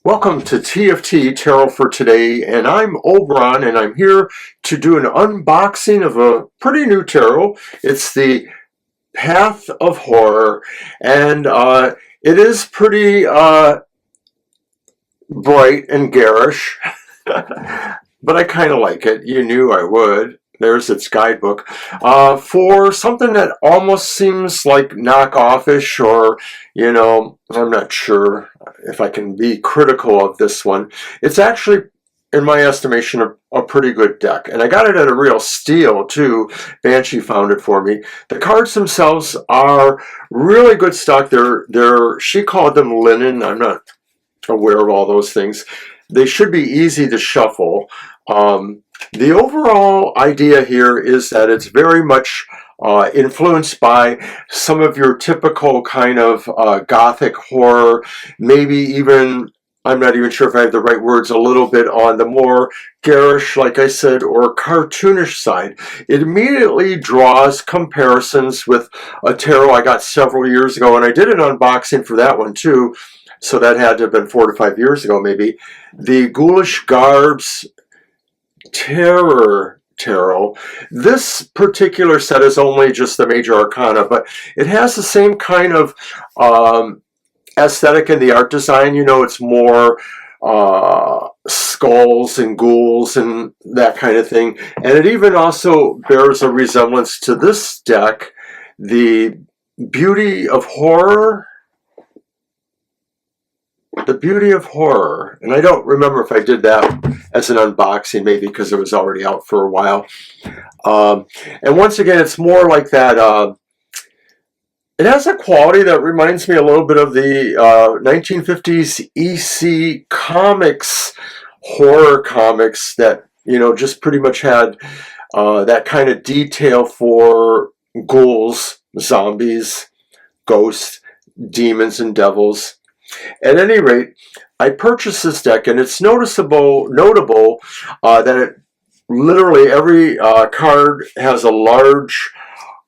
Welcome to TFT Tarot for Today, and I'm Oberon, and I'm here to do an unboxing of a pretty new tarot. It's the Path of Horror, and it is pretty bright and garish, but I kind of like it. You knew I would. There's its guidebook. For something that almost seems like knockoff-ish, or, I'm not sure if I can be critical of this one. It's actually, in my estimation, a pretty good deck. And I got it at a real steal, too. Banshee found it for me. The cards themselves are really good stock. She called them linen. I'm not aware of all those things. They should be easy to shuffle. The overall idea here is that it's very much influenced by some of your typical kind of Gothic horror, maybe even, I'm not even sure if I have the right words, a little bit on the more garish, like I said, or cartoonish side. It immediately draws comparisons with a tarot I got several years ago, and I did an unboxing for that one too, so that had to have been 4 to 5 years ago maybe. The Ghoulish Garbs Terror Tarot. This particular set is only just the major arcana, but it has the same kind of aesthetic in the art design. It's more skulls and ghouls and that kind of thing. And it even also bears a resemblance to this deck, the Beauty of Horror. The Beauty of Horror. And I don't remember if I did that as an unboxing, maybe because it was already out for a while. And once again, it's more like that. It has a quality that reminds me a little bit of the 1950s EC comics, horror comics that, just pretty much had that kind of detail for ghouls, zombies, ghosts, demons, and devils. At any rate, I purchased this deck, and it's notable that it literally every card has a large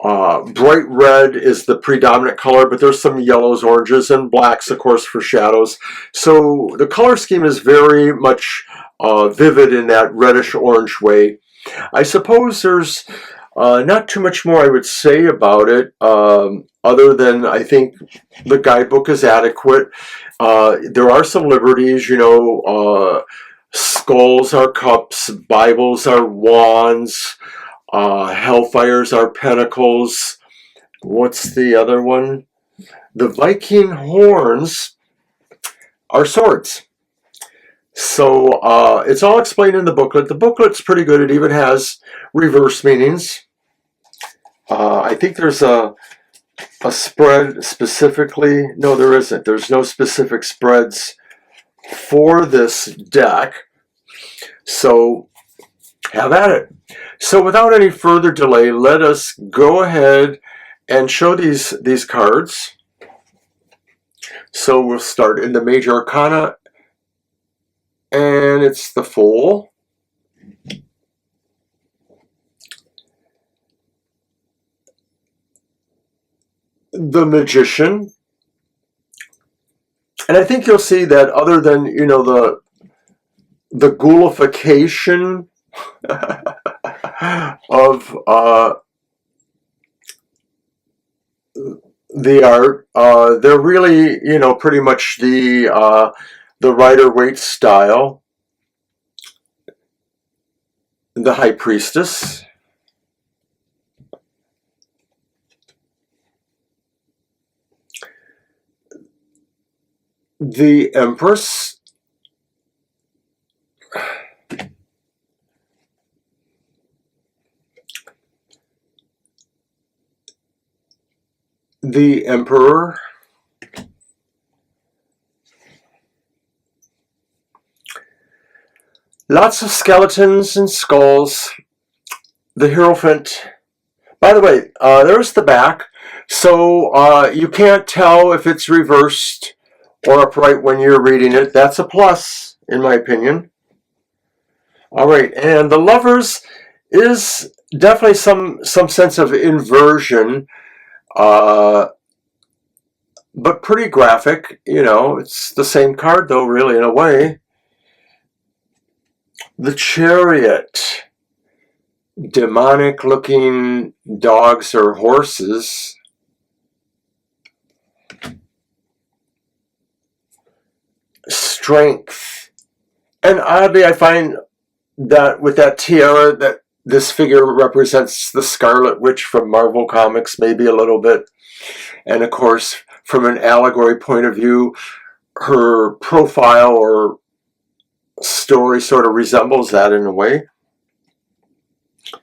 bright red is the predominant color, but there's some yellows, oranges, and blacks, of course, for shadows. So the color scheme is very much vivid in that reddish orange way. I suppose there's not too much more I would say about it, other than I think the guidebook is adequate. There are some liberties, skulls are cups, Bibles are wands, hellfires are pentacles. What's the other one? The Viking horns are swords. So it's all explained in the booklet. The booklet's pretty good. It even has reverse meanings. I think there's a spread specifically. No, there isn't. There's no specific spreads for this deck. So have at it. So without any further delay, let us go ahead and show these cards. So we'll start in the major arcana, and it's the Fool. The Magician. And I think you'll see that other than, the ghoulification of the art, they're really, pretty much the Rider-Waite style. The High Priestess. The Empress. The Emperor. Lots of skeletons and skulls. The Hierophant. By the way, there's the back. So you can't tell if it's reversed or upright when you're reading it. That's a plus, in my opinion. All right, and the Lovers is definitely some sense of inversion, but pretty graphic. You know, it's the same card though, really, in a way. The Chariot. Demonic looking dogs or horses. Strength. And oddly, I find that with that tiara, that this figure represents the Scarlet Witch from Marvel Comics, maybe a little bit. And of course, from an allegory point of view, her profile or story sort of resembles that in a way.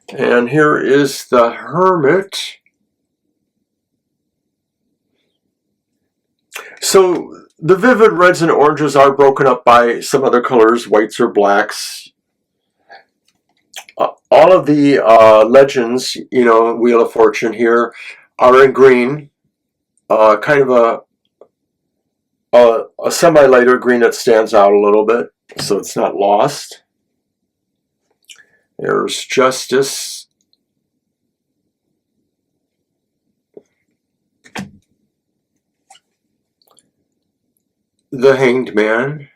And here is the Hermit. So the vivid reds and oranges are broken up by some other colors, whites or blacks. All of the legends, you know, Wheel of Fortune here, are in green. Kind of a semi-lighter green that stands out a little bit, so it's not lost. There's Justice. The Hanged Man.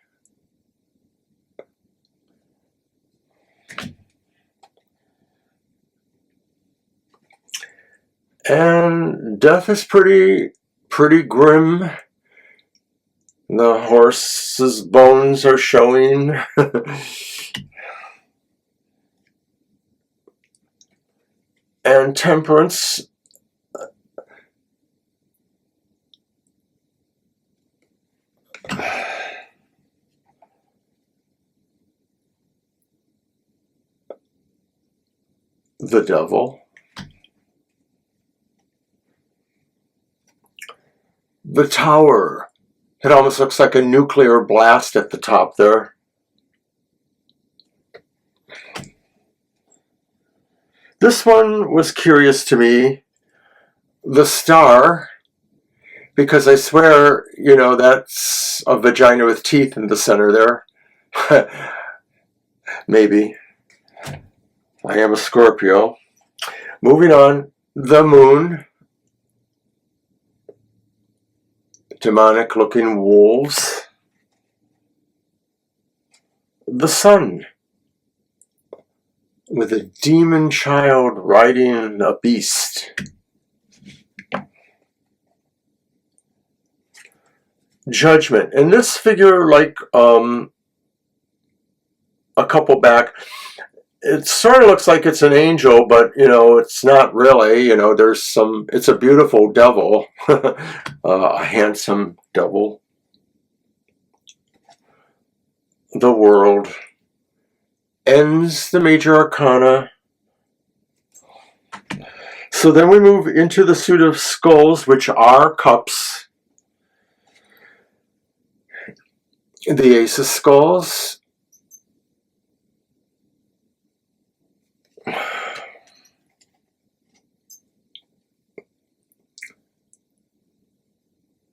And Death is pretty grim. The horse's bones are showing. And Temperance. The Devil. The Tower. It almost looks like a nuclear blast at the top there. This one was curious to me. The Star, because I swear, you know, that's a vagina with teeth in the center there. Maybe. I am a Scorpio. Moving on, the Moon. Demonic looking wolves. The Sun, with a demon child riding a beast. Judgment. And this figure, like a couple back, it sort of looks like it's an angel, but, you know, it's not really. You know, there's some, it's a beautiful devil, a handsome devil. The World. Ends the major arcana. So then we move into the suit of skulls, which are cups. The Ace of Skulls.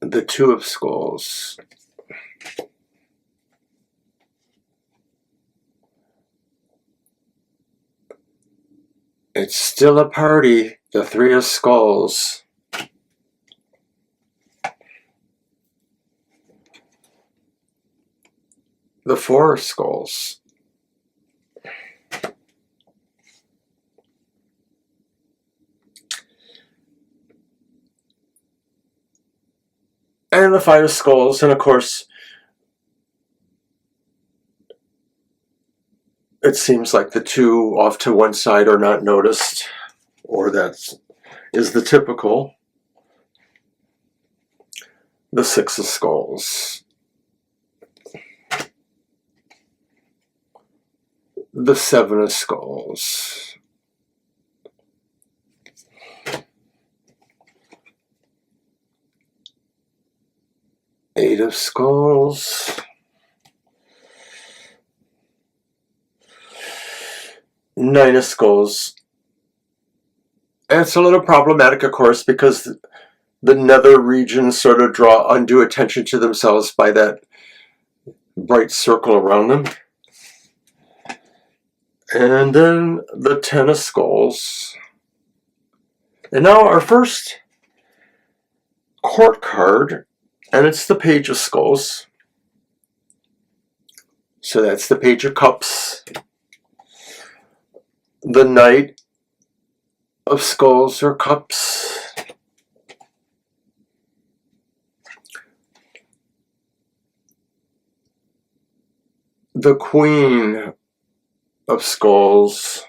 The Two of Skulls. It's still a party. The Three of Skulls. The Four of Skulls. And the Five of Skulls. And of course, it seems like the two off to one side are not noticed, or that is the typical. The Six of Skulls. The Seven of Skulls. Eight of Skulls. Nine of Skulls. And it's a little problematic, of course, because the nether regions sort of draw undue attention to themselves by that bright circle around them. And then the Ten of Skulls. And now our first court card And it's the Page of Skulls. So that's the Page of Cups. The Knight of Skulls or Cups. The Queen of Skulls.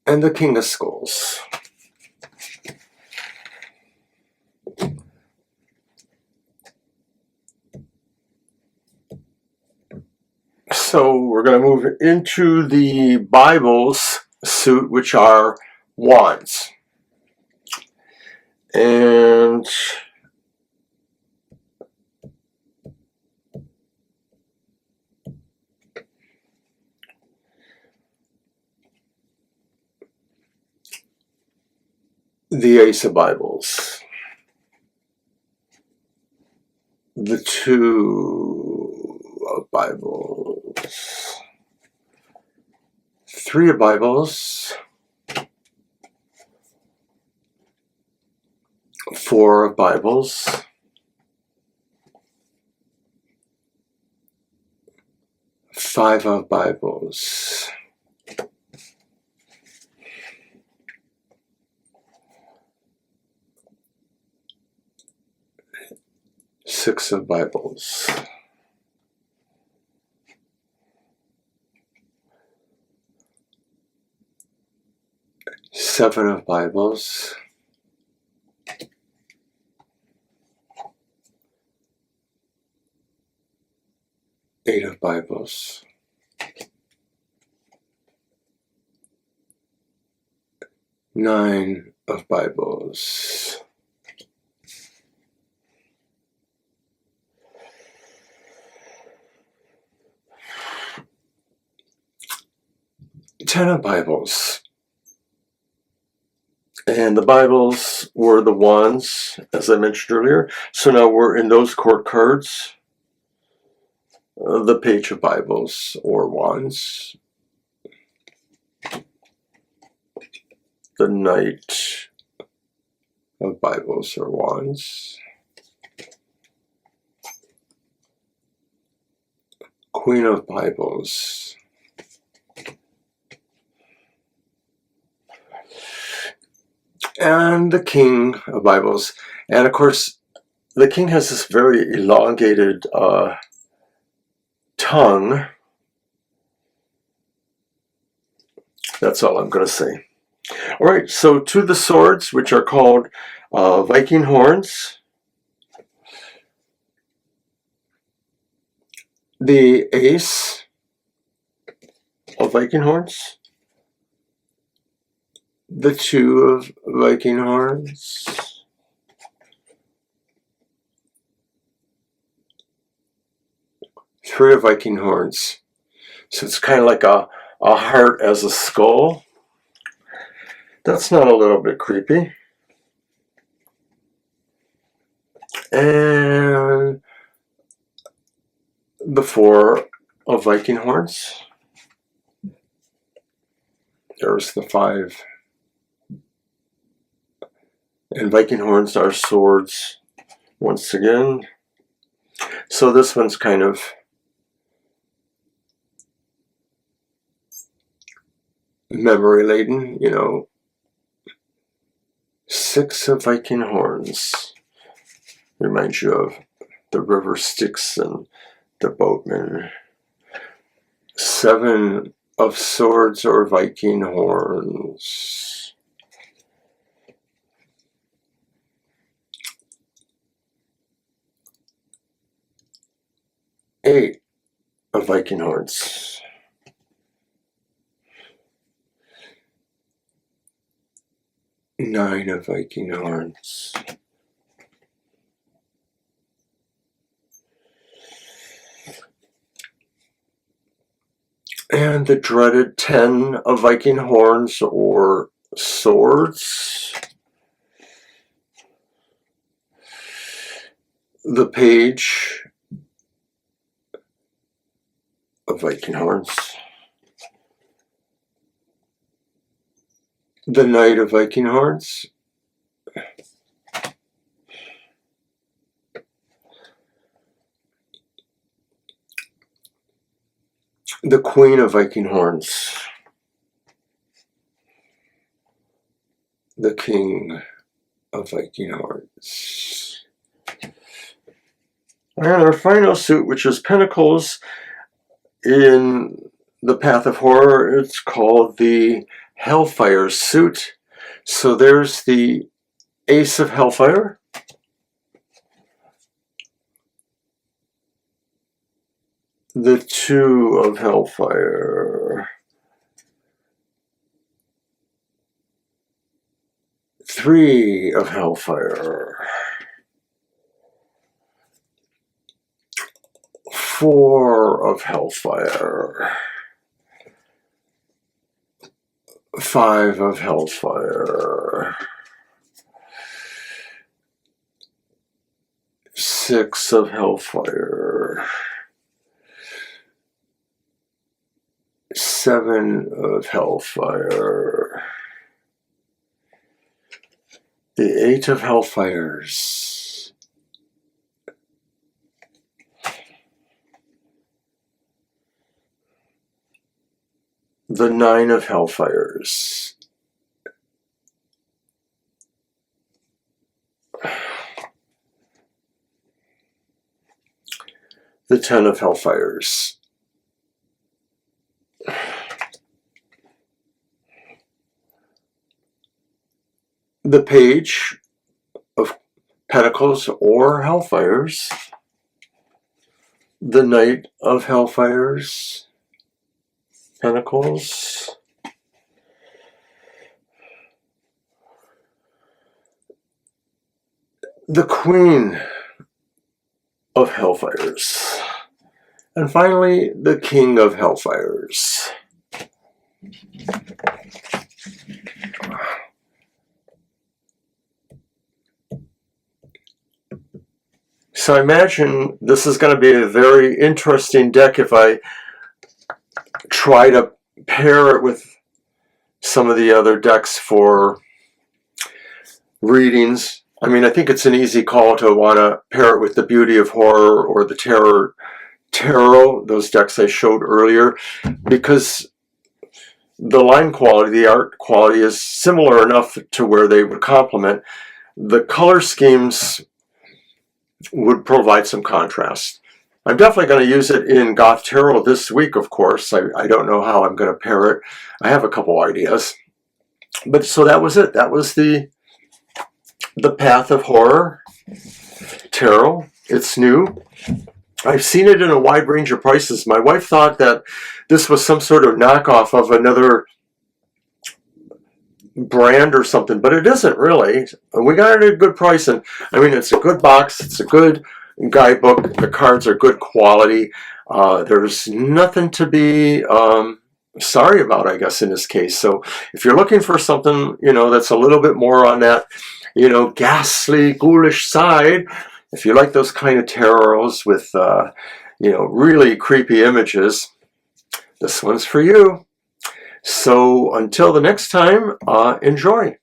And the King of Skulls. So we're going to move into the Bible's suit, which are wands. And the Ace of Bibles. The Two of Bibles. Three of Bibles. Four of Bibles. Five of Bibles. Six of Bibles. Seven of Bibles. Eight of Bibles. Nine of Bibles. 10 of Bibles. And the Bibles were the wands, as I mentioned earlier. So now we're in those court cards. The Page of Bibles or wands. The Knight of Bibles or wands. Queen of Bibles. And the King of Bibles. And of course, the King has this very elongated tongue. That's all I'm going to say. All right, so to the swords, which are called Viking horns. The Ace of Viking horns. The Two of Viking horns. Three of Viking horns. So it's kind of like a heart as a skull. That's not a little bit creepy. And the Four of Viking horns. There's the five. And Viking horns are swords once again. So this one's kind of memory laden, you know. Six of Viking horns. Reminds you of the river Styx and the boatman. Seven of swords or Viking horns. Eight of Viking horns. Nine of Viking horns. And the dreaded 10 of Viking horns or swords. The Page of Viking horns. the Knight of Viking Horns, the Queen of Viking Horns, the King of Viking Horns. And our final suit, which is Pentacles in the Path of Horror, it's called the Hellfire suit. So there's the Ace of Hellfire, the Two of Hellfire, Three of Hellfire, Four of Hellfire, Five of Hellfire, Six of Hellfire, Seven of Hellfire, the Eight of Hellfires, the Nine of Hellfires, the Ten of Hellfires, the Page of Pentacles or Hellfires, the Knight of Hellfires, Pentacles, the Queen of Hellfires, and finally the King of Hellfires. So I imagine this is going to be a very interesting deck if I try to pair it with some of the other decks for readings. I mean, I think it's an easy call to want to pair it with the Beauty of Horror or the Tarot, those decks I showed earlier, because the line quality, the art quality is similar enough to where they would complement. The color schemes would provide some contrast. I'm definitely going to use it in Goth Tarot this week, of course. I don't know how I'm going to pair it. I have a couple ideas. But so that was it. That was the Path of Horror Tarot. It's new. I've seen it in a wide range of prices. My wife thought that this was some sort of knockoff of another brand or something, but it isn't really. We got it at a good price, and I mean, it's a good box. It's a good guidebook. The cards are good quality. There's nothing to be sorry about, I guess, in this case. So if you're looking for something, you know, that's a little bit more on that, you know, ghastly, ghoulish side, if you like those kind of tarots with, you know, really creepy images, this one's for you. So until the next time, enjoy.